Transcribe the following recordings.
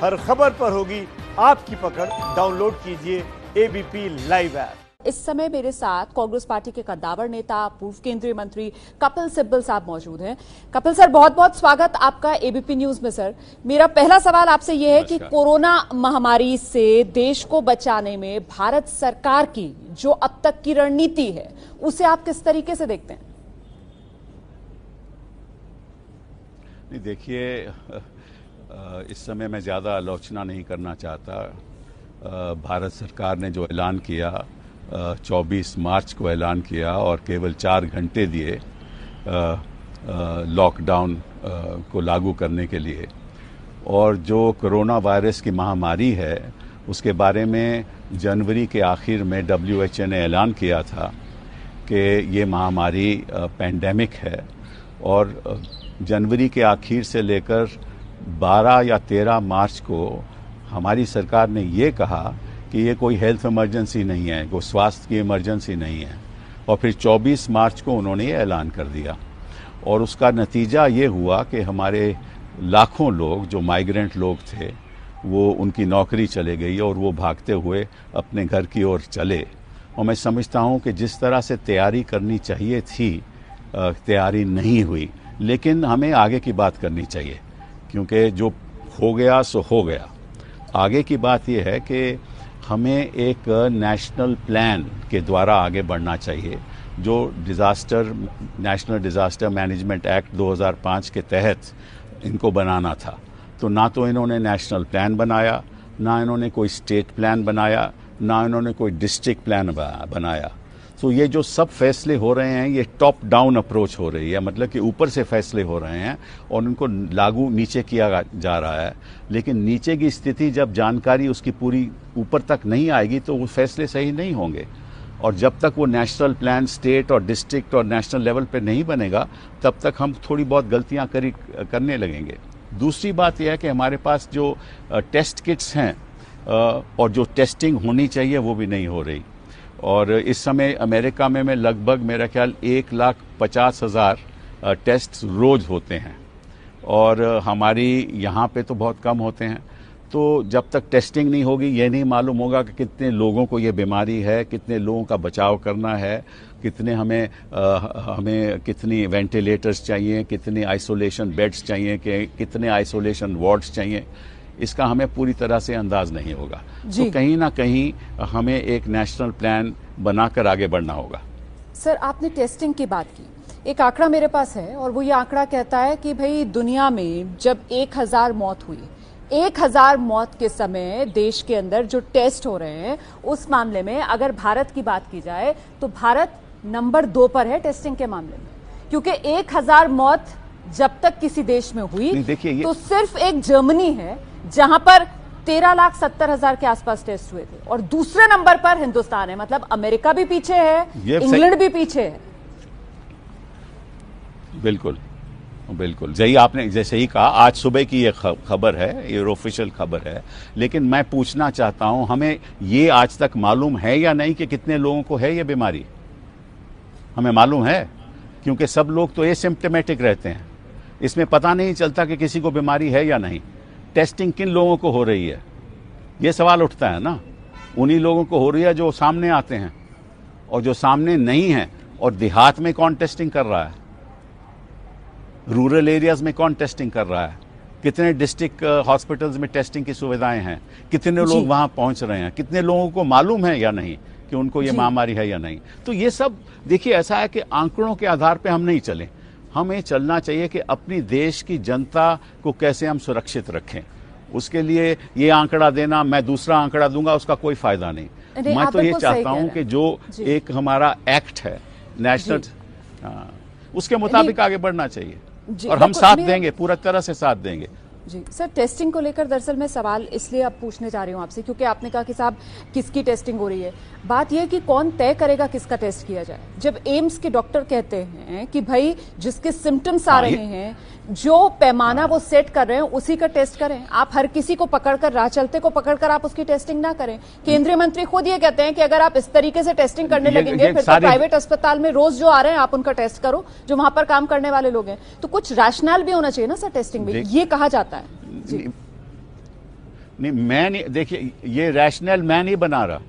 हर खबर पर होगी आपकी पकड़। डाउनलोड कीजिए एबीपी लाइव ऐप। इस समय मेरे साथ कांग्रेस पार्टी के कद्दावर नेता पूर्व केंद्रीय मंत्री कपिल सिब्बल साहब मौजूद हैं। कपिल सर, बहुत बहुत स्वागत आपका एबीपी न्यूज में। सर, मेरा पहला सवाल आपसे यह है कि कोरोना महामारी से देश को बचाने में भारत सरकार की जो अब तक की रणनीति है उसे आप किस तरीके से देखते हैं? नहीं, देखिए, इस समय मैं ज़्यादा आलोचना नहीं करना चाहता। भारत सरकार ने जो ऐलान किया 24 मार्च को ऐलान किया और केवल 4 घंटे दिए लॉकडाउन को लागू करने के लिए, और जो कोरोना वायरस की महामारी है उसके बारे में जनवरी के आखिर में WHO ने ऐलान किया था कि ये महामारी पैंडेमिक है, और जनवरी के आखिर से लेकर 12 या 13 मार्च को हमारी सरकार ने ये कहा कि ये कोई हेल्थ इमरजेंसी नहीं है, कोई स्वास्थ्य की इमरजेंसी नहीं है, और फिर 24 मार्च को उन्होंने ये ऐलान कर दिया। और उसका नतीजा ये हुआ कि हमारे लाखों लोग जो माइग्रेंट लोग थे वो उनकी नौकरी चले गई और वो भागते हुए अपने घर की ओर चले। और मैं समझता हूँ कि जिस तरह से तैयारी करनी चाहिए थी तैयारी नहीं हुई, लेकिन हमें आगे की बात करनी चाहिए, क्योंकि जो हो गया सो हो गया। आगे की बात यह है कि हमें एक नेशनल प्लान के द्वारा आगे बढ़ना चाहिए, जो नेशनल डिज़ास्टर मैनेजमेंट एक्ट 2005 के तहत इनको बनाना था। तो ना तो इन्होंने नेशनल प्लान बनाया, ना इन्होंने कोई स्टेट प्लान बनाया, ना इन्होंने कोई डिस्ट्रिक्ट प्लान बनाया। तो ये जो सब फैसले हो रहे हैं ये टॉप डाउन अप्रोच हो रही है, मतलब कि ऊपर से फैसले हो रहे हैं और उनको लागू नीचे किया जा रहा है। लेकिन नीचे की स्थिति जब जानकारी उसकी पूरी ऊपर तक नहीं आएगी तो वो फैसले सही नहीं होंगे, और जब तक वो नेशनल प्लान स्टेट और डिस्ट्रिक्ट और नेशनल लेवल पे नहीं बनेगा तब तक हम थोड़ी बहुत गलतियां करने लगेंगे। दूसरी बात यह है कि हमारे पास जो टेस्ट किट्स हैं और जो टेस्टिंग होनी चाहिए वो भी नहीं हो रही। और इस समय अमेरिका में लगभग मेरा ख्याल 1,50,000 टेस्ट रोज होते हैं, और हमारी यहाँ पे तो बहुत कम होते हैं। तो जब तक टेस्टिंग नहीं होगी ये नहीं मालूम होगा कि कितने लोगों को ये बीमारी है, कितने लोगों का बचाव करना है, कितने हमें कितनी वेंटिलेटर्स चाहिए, कितने आइसोलेशन बेड्स चाहिए, कितने आइसोलेशन वार्ड्स चाहिए, इसका हमें पूरी तरह से अंदाज नहीं होगा। तो कहीं ना कहीं हमें एक नेशनल प्लान बनाकर आगे बढ़ना होगा। सर, आपने टेस्टिंग की बात की, एक आंकड़ा मेरे पास है और वो ये आंकड़ा कहता है कि भाई दुनिया में जब 1000 मौत हुई, 1000 मौत के समय देश के अंदर जो टेस्ट हो रहे हैं उस मामले में अगर भारत की बात की जाए तो भारत नंबर 2 पर है टेस्टिंग के मामले में, क्योंकि 1000 मौत जब तक किसी देश में हुई तो सिर्फ एक जर्मनी है जहां पर 13,70,000 के आसपास टेस्ट हुए थे, और दूसरे नंबर पर हिंदुस्तान है। मतलब अमेरिका भी पीछे है, इंग्लैंड भी पीछे है। बिल्कुल बिल्कुल सही, आपने जैसे ही कहा, आज सुबह की ये खबर है, ये ऑफिशियल खबर है। लेकिन मैं पूछना चाहता हूं, हमें ये आज तक मालूम है या नहीं कि कितने लोगों को है ये बीमारी? हमें मालूम है, क्योंकि सब लोग तो एसिम्प्टोमेटिक रहते हैं, इसमें पता नहीं चलता कि किसी को बीमारी है या नहीं। टेस्टिंग किन लोगों को हो रही है ये सवाल उठता है ना। उन्हीं लोगों को हो रही है जो सामने आते हैं, और जो सामने नहीं है, और देहात में कौन टेस्टिंग कर रहा है, रूरल एरियाज में कौन टेस्टिंग कर रहा है, कितने डिस्ट्रिक्ट हॉस्पिटल्स में टेस्टिंग की सुविधाएं हैं, कितने लोग वहां पहुंच रहे हैं, कितने लोगों को मालूम है या नहीं कि उनको ये महामारी है या नहीं। तो ये सब देखिए, ऐसा है कि आंकड़ों के आधार पर हम नहीं चलें, हमें चलना चाहिए कि अपनी देश की जनता को कैसे हम सुरक्षित रखें। उसके लिए ये आंकड़ा देना, मैं दूसरा आंकड़ा दूंगा, उसका कोई फायदा नहीं। मैं तो ये चाहता हूं कि जो एक हमारा एक्ट है नेशनल, उसके मुताबिक आगे बढ़ना चाहिए, और हम साथ देंगे, पूरा तरह से साथ देंगे। जी सर, टेस्टिंग को लेकर दरअसल मैं सवाल इसलिए अब पूछने जा रही हूँ आपसे, क्योंकि आपने कहा कि साहब किसकी टेस्टिंग हो रही है। बात यह कि कौन तय करेगा किसका टेस्ट किया जाए? जब एम्स के डॉक्टर कहते हैं कि भाई जिसके सिम्टम्स आ रहे हैं, जो पैमाना वो सेट कर रहे हैं उसी का टेस्ट करें। आप हर किसी को पकड़कर, राह चलते को पकड़कर आप उसकी टेस्टिंग ना करें। केंद्रीय मंत्री खुद ये कहते हैं कि अगर आप इस तरीके से टेस्टिंग करने लगेंगे फिर तो प्राइवेट अस्पताल में रोज जो आ रहे हैं आप उनका टेस्ट करो, जो वहां पर काम करने वाले लोग हैं। तो कुछ रैशनल भी होना चाहिए ना सर टेस्टिंग में, ये कहा जाता है। नहीं, मैं नहीं, देखिए ये रैशनल मैं नहीं बना रहा,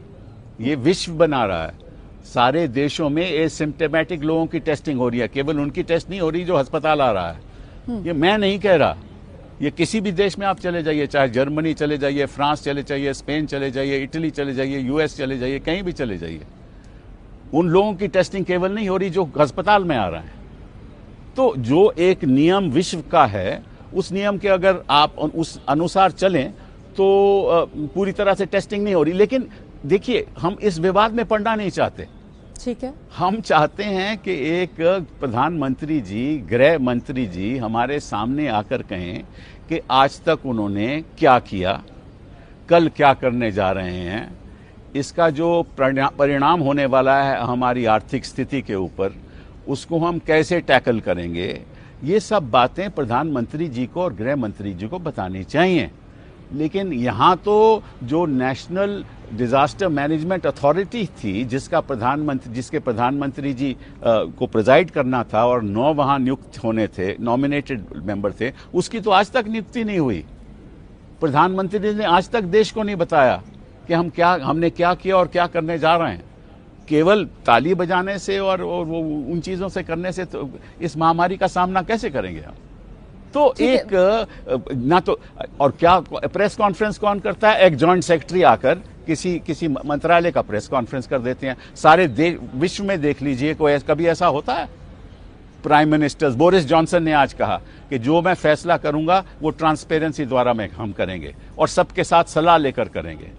ये विश्व बना रहा है। सारे देशों में एसिम्प्टोमेटिक लोगों की टेस्टिंग हो रही है, केवल उनकी टेस्ट नहीं हो रही जो अस्पताल आ रहा है। ये मैं नहीं कह रहा, ये किसी भी देश में आप चले जाइए, चाहे जर्मनी चले जाइए, फ्रांस चले जाइए, स्पेन चले जाइए, इटली चले जाइए, यूएस चले जाइए, कहीं भी चले जाइए, उन लोगों की टेस्टिंग केवल नहीं हो रही जो अस्पताल में आ रहा है। तो जो एक नियम विश्व का है, उस नियम के अगर आप उस अनुसार चलें तो पूरी तरह से टेस्टिंग नहीं हो रही। लेकिन देखिए, हम इस विवाद में पड़ना नहीं चाहते। ठीक है, हम चाहते हैं कि एक प्रधानमंत्री जी, गृह मंत्री जी हमारे सामने आकर कहें कि आज तक उन्होंने क्या किया, कल क्या करने जा रहे हैं, इसका जो परिणाम होने वाला है हमारी आर्थिक स्थिति के ऊपर, उसको हम कैसे टैकल करेंगे। ये सब बातें प्रधानमंत्री जी को और गृह मंत्री जी को बतानी चाहिए। लेकिन यहाँ तो जो नेशनल डिजास्टर मैनेजमेंट अथॉरिटी थी, जिसके प्रधानमंत्री जी को प्रिजाइड करना था और 9 वहाँ नियुक्त होने थे, नॉमिनेटेड मेंबर थे, उसकी तो आज तक नियुक्ति नहीं हुई। प्रधानमंत्री ने आज तक देश को नहीं बताया कि हमने क्या किया और क्या करने जा रहे हैं। केवल ताली बजाने से और वो उन चीजों से करने से तो इस महामारी का सामना कैसे करेंगे हम। तो एक ना तो, और क्या प्रेस कॉन्फ्रेंस कौन करता है? एक जॉइंट सेक्रेटरी आकर किसी मंत्रालय का प्रेस कॉन्फ्रेंस कर देते हैं। सारे विश्व में देख लीजिए, कभी ऐसा होता है? प्राइम मिनिस्टर बोरिस जॉनसन ने आज कहा कि जो मैं फैसला करूंगा वो ट्रांसपेरेंसी द्वारा हम करेंगे और सबके साथ सलाह लेकर करेंगे।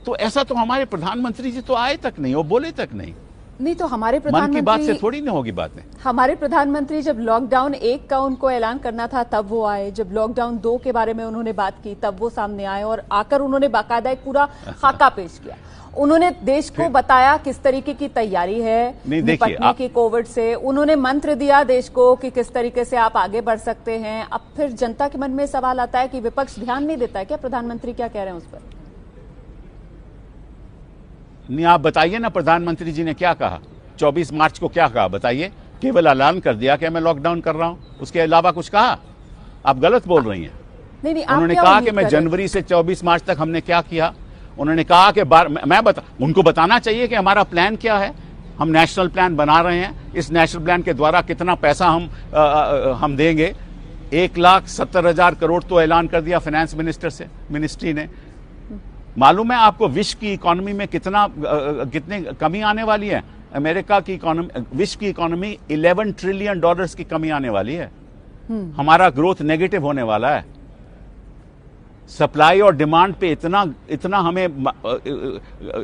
तो ऐसा तो हमारे प्रधानमंत्री जी तो आए तक नहीं, वो बोले तक नहीं। तो हमारे मन की प्रधानमंत्री, बात से थोड़ी ना होगी बातें। हमारे प्रधानमंत्री जब लॉकडाउन 1 का उनको ऐलान करना था तब वो आए, जब लॉकडाउन 2 के बारे में उन्होंने बात की तब वो सामने आए और आकर उन्होंने बाकायदा एक पूरा खाका पेश किया। उन्होंने देश को बताया किस तरीके की तैयारी है निपटने की कोविड से। उन्होंने मंत्र दिया देश को कि किस तरीके से आप आगे बढ़ सकते हैं। अब फिर जनता के मन में सवाल आता है कि विपक्ष ध्यान नहीं देता है क्या? प्रधानमंत्री क्या कह रहे हैं उस पर? नहीं, आप बताइए ना, प्रधानमंत्री जी ने क्या कहा? 24 मार्च को क्या कहा बताइए? केवल ऐलान कर दिया कि मैं लॉकडाउन कर रहा हूं, उसके अलावा कुछ कहा? आप गलत बोल रही हैं। नहीं, उन्होंने कहा कि मैं जनवरी से 24 मार्च तक हमने क्या किया। उन्होंने कहा कि उनको बताना चाहिए कि हमारा प्लान क्या है। हम नेशनल प्लान बना रहे हैं, इस नेशनल प्लान के द्वारा कितना पैसा हम देंगे। 1,70,000 करोड़ तो ऐलान कर दिया फाइनेंस मिनिस्ट्री ने। मालूम है आपको विश्व की इकोनॉमी में कितनी कमी आने वाली है? अमेरिका की इकोनॉमी, विश्व की इकोनॉमी $11 ट्रिलियन की कमी आने वाली है। हमारा ग्रोथ नेगेटिव होने वाला है। सप्लाई और डिमांड पे इतना हमें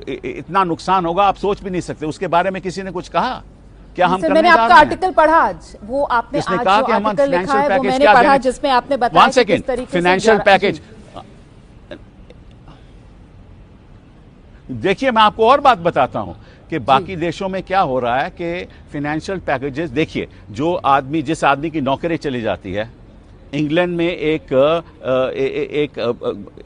इतना नुकसान होगा, आप सोच भी नहीं सकते। उसके बारे में किसी ने कुछ कहा क्या? हम करने जा रहे हैं। मैंने आपका आर्टिकल पढ़ा आज, वो आपने आज जो आर्टिकल लिखा है वो मैंने पढ़ा, जिसमें आपने बताया कि किस तरीके से फाइनेंशियल पैकेज। देखिए, मैं आपको और बात बताता हूं कि बाकी देशों में क्या हो रहा है कि फाइनेंशियल पैकेजेस, देखिए जिस आदमी की नौकरी चली जाती है, इंग्लैंड में एक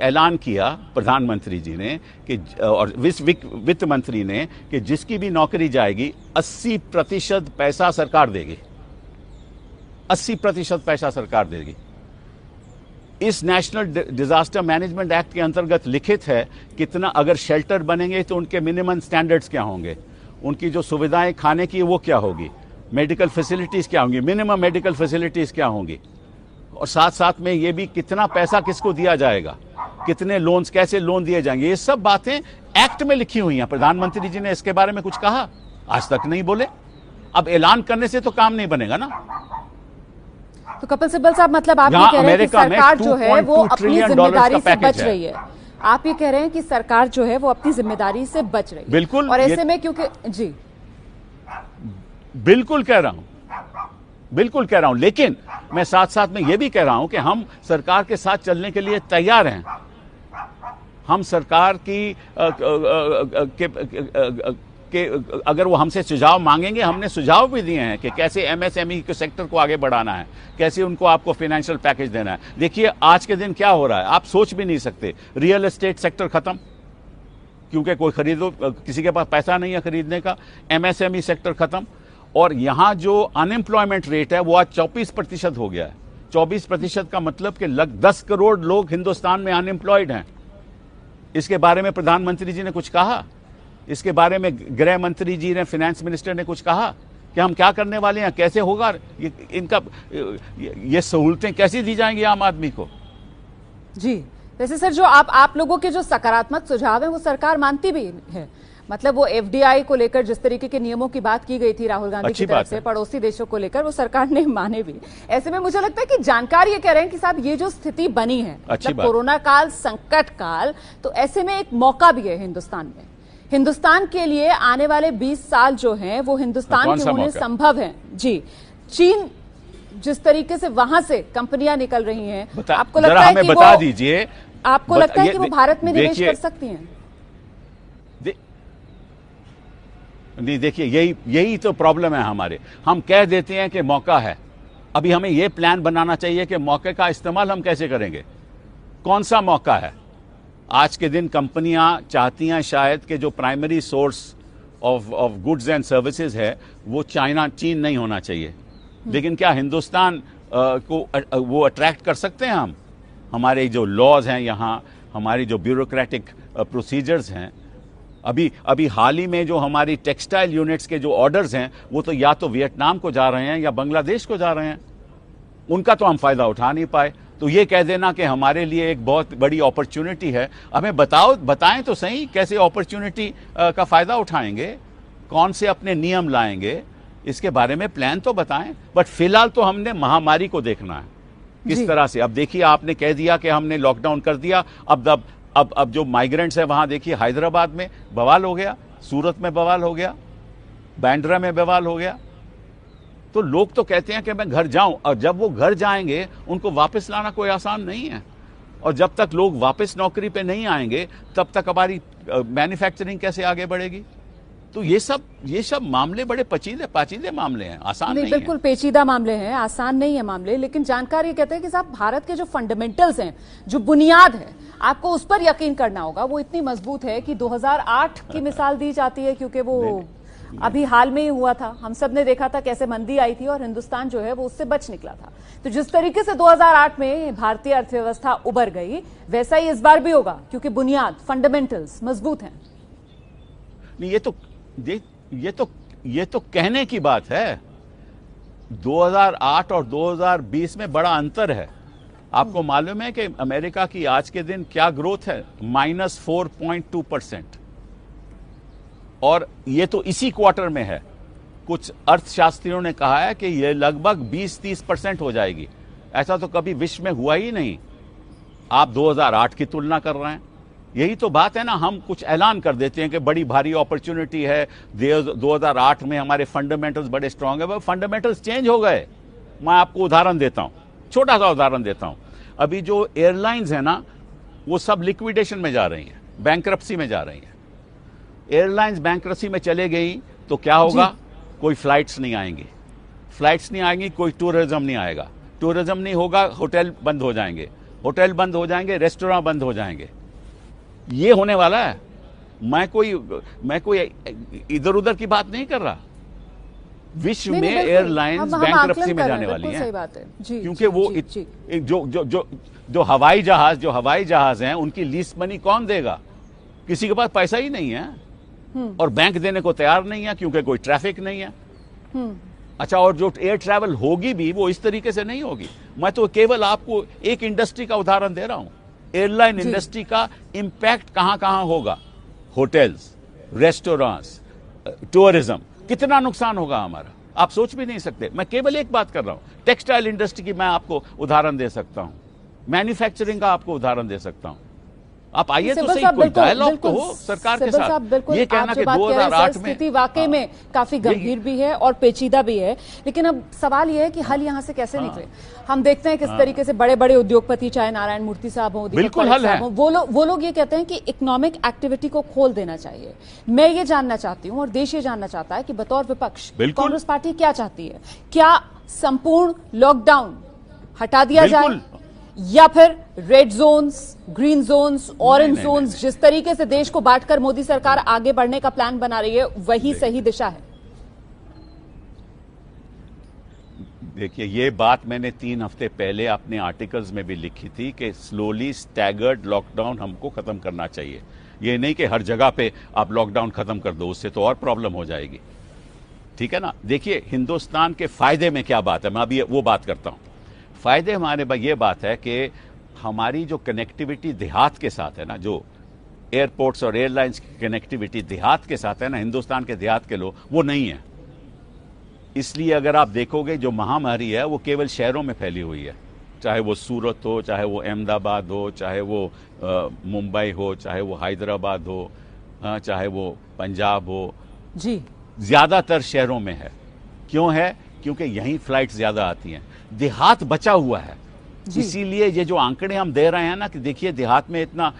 ऐलान किया प्रधानमंत्री जी ने कि और वित्त मंत्री ने कि जिसकी भी नौकरी जाएगी 80% पैसा सरकार देगी। 80% पैसा सरकार देगी। इस नेशनल डिजास्टर मैनेजमेंट एक्ट के अंतर्गत लिखित है कितना, अगर शेल्टर बनेंगे तो उनके मिनिमम स्टैंडर्ड्स क्या होंगे, उनकी जो सुविधाएं खाने की वो क्या होगी, मेडिकल फैसिलिटीज क्या होंगी, मिनिमम मेडिकल फैसिलिटीज क्या होंगी, और साथ साथ में ये भी कितना पैसा किसको दिया जाएगा, कितने लोन्स, कैसे लोन दिए जाएंगे। ये सब बातें एक्ट में लिखी हुई हैं। प्रधानमंत्री जी ने इसके बारे में कुछ कहा? आज तक नहीं बोले। अब ऐलान करने से तो काम नहीं बनेगा ना। तो कपिल सिब्बल साहब, मतलब आप ये कह रहे हैं कि सरकार जो है वो अपनी जिम्मेदारी से बच रही है। आप ये कह रहे हैं कि सरकार जो है वो अपनी जिम्मेदारी से बच रही है। बिल्कुल। और ऐसे में क्योंकि जी बिल्कुल कह रहा हूं, लेकिन मैं साथ साथ में यह भी कह रहा हूं कि हम सरकार के साथ चलने के लिए तैयार हैं। हम सरकार के अगर वो हमसे सुझाव मांगेंगे, हमने सुझाव भी दिए हैं कि कैसे एमएसएमई के सेक्टर को आगे बढ़ाना है, कैसे उनको आपको फाइनेंशियल पैकेज देना है। देखिए आज के दिन क्या हो रहा है, आप सोच भी नहीं सकते। रियल एस्टेट सेक्टर खत्म, क्योंकि कोई किसी के पास पैसा नहीं है खरीदने का। एमएसएमई सेक्टर खत्म, और यहां जो अनएम्प्लॉयमेंट रेट है वो आज 24% हो गया है। 24% का मतलब कि 10 करोड़ लोग हिंदुस्तान में अनएम्प्लॉयड हैं। इसके बारे में प्रधानमंत्री जी ने कुछ कहा? इसके बारे में गृह मंत्री जी ने, फाइनेंस मिनिस्टर ने कुछ कहा कि हम क्या करने वाले हैं, कैसे होगा ये सहूलतें कैसी दी जाएंगी आम आदमी को? जी, वैसे सर जो आप लोगों के जो सकारात्मक सुझाव हैं वो सरकार मानती भी है। मतलब वो एफडीआई को लेकर जिस तरीके के नियमों की बात की गई थी राहुल गांधी की तरफ से पड़ोसी देशों को लेकर, वो सरकार ने माने भी। ऐसे में मुझे लगता है कि जानकार ये कह रहे हैं कि साहब ये जो स्थिति बनी है, मतलब कोरोना काल, संकट काल, तो ऐसे में एक मौका भी है हिंदुस्तान में। हिंदुस्तान के लिए आने वाले 20 साल जो हैं वो हिंदुस्तान के होने संभव हैं। जी, चीन जिस तरीके से वहां से कंपनियां निकल रही हैं, आपको लगता है कि बता दीजिए, आपको लगता है कि वो भारत में निवेश कर सकती हैं? नहीं, देखिए यही तो प्रॉब्लम है हमारे। हम कह देते हैं कि मौका है, अभी हमें यह प्लान बनाना चाहिए कि मौके का इस्तेमाल हम कैसे करेंगे। कौन सा मौका है? आज के दिन कंपनियां चाहती हैं शायद कि जो primary source of goods and services है वो चीन नहीं होना चाहिए, लेकिन क्या हिंदुस्तान को वो अट्रैक्ट कर सकते हैं हम? हमारे जो लॉज हैं यहाँ, हमारी जो ब्यूरोक्रेटिक प्रोसीजर्स हैं, अभी हाल ही में जो हमारी टेक्सटाइल यूनिट्स के जो ऑर्डर्स हैं वो तो या तो वियतनाम को जा रहे हैं या बांग्लादेश को जा रहे हैं, उनका तो हम फायदा उठा नहीं पाए। तो ये कह देना कि हमारे लिए एक बहुत बड़ी अपॉर्चुनिटी है, हमें बताएं तो सही कैसे अपॉर्चुनिटी का फायदा उठाएंगे, कौन से अपने नियम लाएंगे, इसके बारे में प्लान तो बताएं। बट फिलहाल तो हमने महामारी को देखना है किस तरह से। अब देखिए, आपने कह दिया कि हमने लॉकडाउन कर दिया, अब जो माइग्रेंट्स है वहां देखिए, हैदराबाद में बवाल हो गया, सूरत में बवाल हो गया, बांद्रा में बवाल हो गया। तो लोग तो कहते हैं कि मैं घर जाऊं, और जब वो घर जाएंगे उनको वापस लाना कोई आसान नहीं है। और जब तक लोग वापस नौकरी पे नहीं आएंगे तब तक हमारी मैन्युफैक्चरिंग कैसे आगे बढ़ेगी? तो ये सब मामले बड़े पेचीदे मामले हैं, आसान नहीं बिल्कुल पेचीदा मामले हैं, आसान नहीं है मामले। लेकिन जानकार ये कहते हैं कि साहब भारत के जो फंडामेंटल्स हैं, जो बुनियाद है, आपको उस पर यकीन करना होगा। वो इतनी मजबूत है कि 2008 की मिसाल दी जाती है, क्योंकि वो अभी हाल में ही हुआ था। हम सब ने देखा था कैसे मंदी आई थी और हिंदुस्तान जो है वो उससे बच निकला था। तो जिस तरीके से 2008 में भारतीय अर्थव्यवस्था उभर गई, वैसा ही इस बार भी होगा, क्योंकि बुनियाद, फंडामेंटल्स मजबूत हैं। नहीं, ये तो कहने की बात है। 2008 और 2020 में बड़ा अंतर है। आपको मालूम है कि अमेरिका की आज के दिन क्या ग्रोथ है? -4.2%। और ये तो इसी क्वार्टर में है। कुछ अर्थशास्त्रियों ने कहा है कि ये लगभग 20-30% हो जाएगी। ऐसा तो कभी विश्व में हुआ ही नहीं। आप 2008 की तुलना कर रहे हैं। यही तो बात है ना, हम कुछ ऐलान कर देते हैं कि बड़ी भारी अपॉर्चुनिटी है, 2008 में हमारे फंडामेंटल्स बड़े स्ट्रांग है। फंडामेंटल्स चेंज हो गए। मैं आपको उदाहरण देता हूं, छोटा सा उदाहरण देता हूं। अभी जो एयरलाइंस है ना, वो सब लिक्विडेशन में जा रही हैं, बैंक्रप्सी में जा रही हैं। एयरलाइंस बैंक्रप्सी में चले गई तो क्या होगा? कोई फ्लाइट्स नहीं आएंगी, कोई टूरिज्म नहीं आएगा। टूरिज्म नहीं होगा, होटल बंद हो जाएंगे, रेस्टोरेंट बंद हो जाएंगे। ये होने वाला है। मैं कोई इधर उधर की बात नहीं कर रहा। विश्व में एयरलाइंस बैंक्रप्सी में जाने वाली हैं, क्योंकि वो जो हवाई जहाज हैं उनकी लीज मनी कौन देगा? किसी के पास पैसा ही नहीं है, और बैंक देने को तैयार नहीं है, क्योंकि कोई ट्रैफिक नहीं है। अच्छा, और जो एयर ट्रैवल होगी भी वो इस तरीके से नहीं होगी। मैं तो केवल आपको एक इंडस्ट्री का उदाहरण दे रहा हूं। एयरलाइन इंडस्ट्री का इंपैक्ट कहां कहां होगा? होटल्स, रेस्टोरेंट्स, टूरिज्म, कितना नुकसान होगा हमारा, आप सोच भी नहीं सकते। मैं केवल एक बात कर रहा हूं, टेक्सटाइल इंडस्ट्री की मैं आपको उदाहरण दे सकता हूं, मैन्युफैक्चरिंग का आपको उदाहरण दे सकता हूं। आप आइए तो सही, कोई डायलॉग तो हो सरकार के साथ। ये कहना कि 2008 में स्थिति वाकई में काफी गंभीर भी है और पेचीदा भी है। लेकिन अब सवाल यह है कि हल यहां से कैसे निकले। हम देखते हैं किस तरीके से बड़े बड़े उद्योगपति, चाहे नारायण मूर्ति साहब हो, बिल्कुल हल है। वो लोग ये कहते हैं कि इकोनॉमिक एक्टिविटी को खोल देना चाहिए। मैं ये जानना चाहती हूँ और देश ये जानना चाहता है कि बतौर विपक्ष कांग्रेस पार्टी क्या चाहती है? क्या संपूर्ण लॉकडाउन हटा दिया जाए, या फिर red zones, green zones, orange zones, जिस तरीके से देश को बांटकर मोदी सरकार आगे बढ़ने का प्लान बना रही है, वही सही दिशा है? देखिए, ये बात मैंने 3 हफ्ते पहले अपने आर्टिकल्स में भी लिखी थी कि स्लोली स्टैगर्ड लॉकडाउन हमको खत्म करना चाहिए। ये नहीं कि हर जगह पे आप लॉकडाउन खत्म कर दो, उससे तो और प्रॉब्लम हो जाएगी। ठीक है ना। देखिए, हिंदुस्तान के फायदे में क्या बात है, मैं अभी वो बात करता हूं। फायदे हमारे ये बात है कि हमारी जो कनेक्टिविटी देहात के साथ है ना, जो एयरपोर्ट्स और एयरलाइंस की कनेक्टिविटी देहात के साथ है ना, हिंदुस्तान के देहात के लोग, वो नहीं है। इसलिए अगर आप देखोगे जो महामारी है वो केवल शहरों में फैली हुई है, चाहे वो सूरत हो, चाहे वो अहमदाबाद हो, चाहे वो मुंबई हो, चाहे वो हैदराबाद हो, चाहे वो पंजाब हो जी। ज्यादातर शहरों में है। क्यों है? क्योंकि यहीं फ्लाइट ज्यादा आती हैं, देहात बचा हुआ है। इसीलिए ये जो आंकड़े हम दे रहे हैं ना कि देखिए देहात में इतना,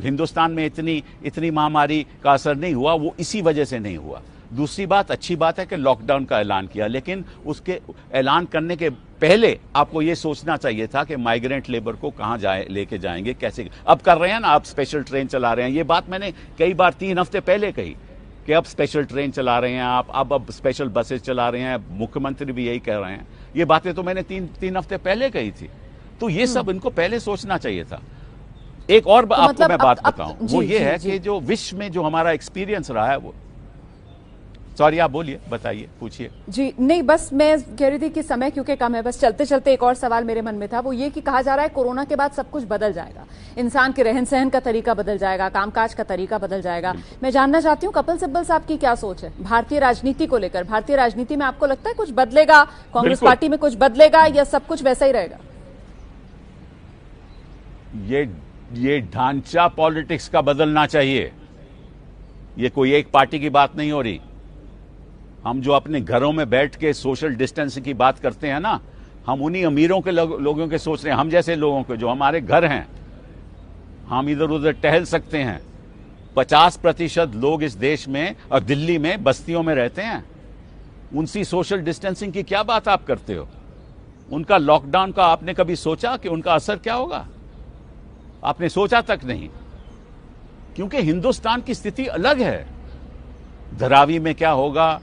हिंदुस्तान में इतनी महामारी का असर नहीं हुआ, वो इसी वजह से नहीं हुआ। दूसरी बात, अच्छी बात है कि लॉकडाउन का ऐलान किया, लेकिन उसके ऐलान करने के पहले आपको ये सोचना चाहिए था कि माइग्रेंट लेबर को कहाँ लेके जाएंगे, कैसे। अब कर रहे हैं ना, आप स्पेशल ट्रेन चला रहे हैं। ये बात मैंने कई बार 3 हफ्ते पहले कही कि अब स्पेशल ट्रेन चला रहे हैं आप, अब स्पेशल बसेस चला रहे हैं। मुख्यमंत्री भी यही कह रहे हैं। ये बातें तो मैंने तीन हफ्ते पहले कही थी। तो ये सब इनको पहले सोचना चाहिए था। एक और तो आपको मतलब मैं बात बताऊं, वो ये है जी। कि जो विश्व में जो हमारा एक्सपीरियंस रहा है वो, सॉरी आप बोलिए, बताइए, पूछिए। जी नहीं, बस मैं कह रही थी कि समय क्योंकि कम है, बस चलते चलते एक और सवाल मेरे मन में था, वो ये कि कहा जा रहा है कोरोना के बाद सब कुछ बदल जाएगा, इंसान के रहन सहन का तरीका बदल जाएगा, कामकाज का तरीका बदल जाएगा। मैं जानना चाहती हूँ कपिल सिब्बल साहब की क्या सोच है भारतीय राजनीति को लेकर। भारतीय राजनीति में आपको लगता है कुछ बदलेगा, कांग्रेस पार्टी में कुछ बदलेगा, या सब कुछ वैसा ही रहेगा? ये ढांचा पॉलिटिक्स का बदलना चाहिए। ये कोई एक पार्टी की बात नहीं हो रही। हम जो अपने घरों में बैठ के सोशल डिस्टेंसिंग की बात करते हैं ना, हम उन्हीं अमीरों के लोगों के सोच रहे हैं, हम जैसे लोगों के, जो हमारे घर हैं, हम इधर उधर टहल सकते हैं। 50% लोग इस देश में और दिल्ली में बस्तियों में रहते हैं। उनसी सोशल डिस्टेंसिंग की क्या बात आप करते हो? उनका लॉकडाउन का आपने कभी सोचा कि उनका असर क्या होगा? आपने सोचा तक नहीं, क्योंकि हिंदुस्तान की स्थिति अलग है। धरावी में क्या होगा,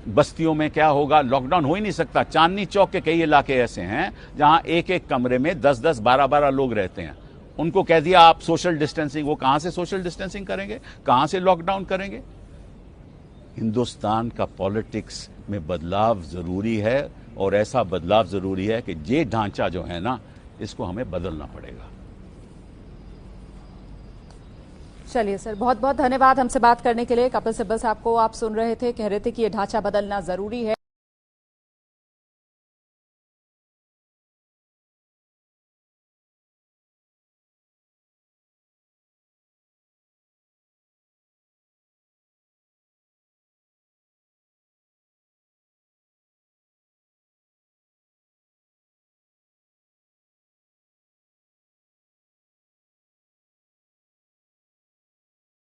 बस्तियों में क्या होगा, लॉकडाउन हो ही नहीं सकता। चांदनी चौक के कई इलाके ऐसे हैं जहां एक एक कमरे में 10-10, 12-12 लोग रहते हैं। उनको कह दिया आप सोशल डिस्टेंसिंग, वो कहां से सोशल डिस्टेंसिंग करेंगे, कहां से लॉकडाउन करेंगे? हिंदुस्तान का पॉलिटिक्स में बदलाव जरूरी है, और ऐसा बदलाव जरूरी है कि ये ढांचा जो है ना, इसको हमें बदलना पड़ेगा। चलिए सर, बहुत बहुत धन्यवाद हमसे बात करने के लिए। कपिल सिब्बल साहब को आप सुन रहे थे, कह रहे थे कि ये ढांचा बदलना जरूरी है।